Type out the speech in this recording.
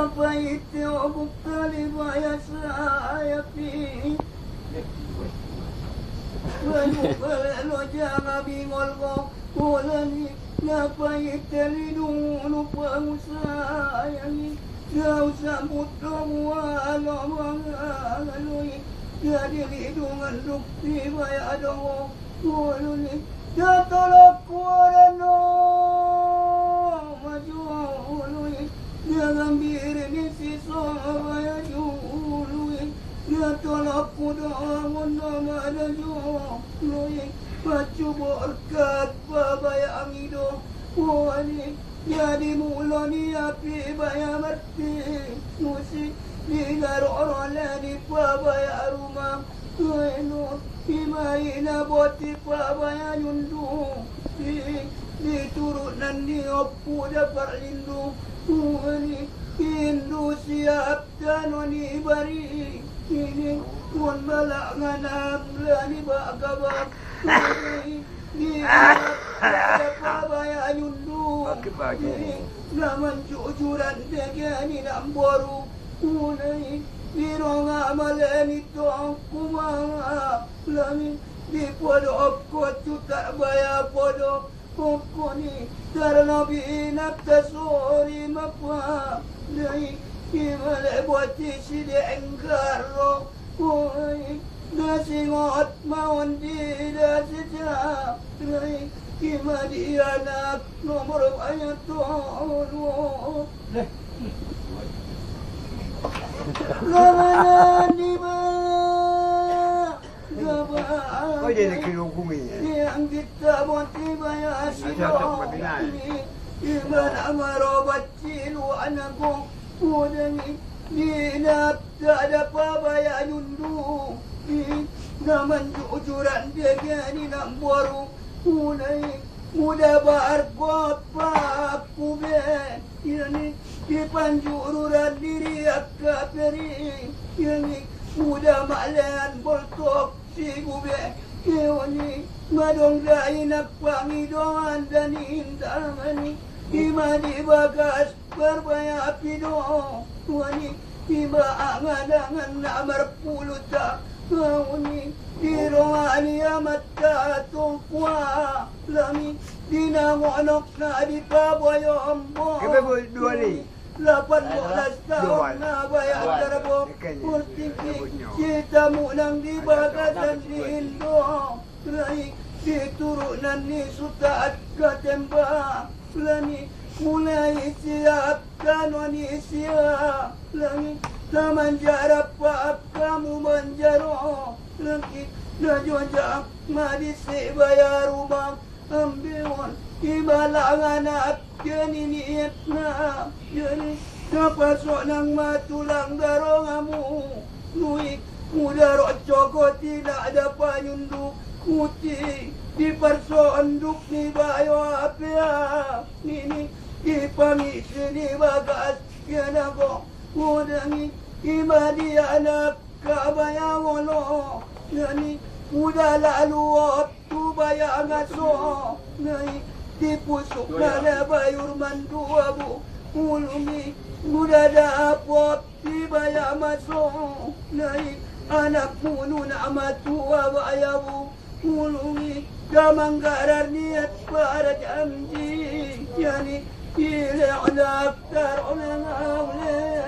sampai itu kali bayar saya pi. Lalu jangan bingol kau, ulani ngapai terlindung lupa saya ni. Kau sambut semua lalu jadi lindungan bukti bayar dong, ulani jatuh kuarano maju ulani jangan biarin sisa bayar ulani. Ya tolak kuda nama ada jo, loy pacu berkat babaya amido, wani jadi mula ni api baya mati, musik di garor lagi babaya rumah, loy imai na boti babaya yundu, di turunan di opu dapat lindu, wani Hindu siap dan wani bari. Ini pun balak nganak lani bak kabar ni apa bayar yundu ni naman jujuran degani namboru kunai di ronga maleni to kumanga lani di podo ko cuta bayar podo pokoni karena binak tasori mapa dai Kimale buat si dia engkaro, oi, nasi ngot maun di nasi jah, oi, kimadi anak nomor banyak tuh, Gimana di mana? Oh jadi kilogumi. Yang kita buat bayar si ini, gimana merobat cilu anakku? Udani di nak tak ada pabaya yundu di naman jujuran dia ni nak baru unai muda bar apa aku be ini di panjururan diri akka peri ini muda malan boltok si gube ini madong dai nak pangidongan dan indamani Imadi bagas berbaya pido, wani iba angan-angan namar puluta, wani diroani amat katungkwa, lami dinangonok na di paboyo ambo. Kebe dua ni. 18 tahun na bayar terbo, kurtiki kita munang di bagas dan di Indo, rai diturunan ni sutat katembak. Lani mulai siapkan wanita Lani taman jarap kamu menjaro Lagi najojak madisi bayar rumah ambilon Ibalang anak jani niatna Jani napasok nang matulang darongamu Nuik mudarok coko tidak ada panyunduk Kuti di persoanduk ni bayo apia Nini di pangisi ni bagas Yana ko Udangi imadi anak kabaya wolo Nani muda lalu tu baya ngaso Nai di pusuk na bayur mandu abu Ulumi muda dapot di baya maso Nai anak munu na amatua bayabu Ulungi damang garar niat para janji Yani ile daftar ulang awle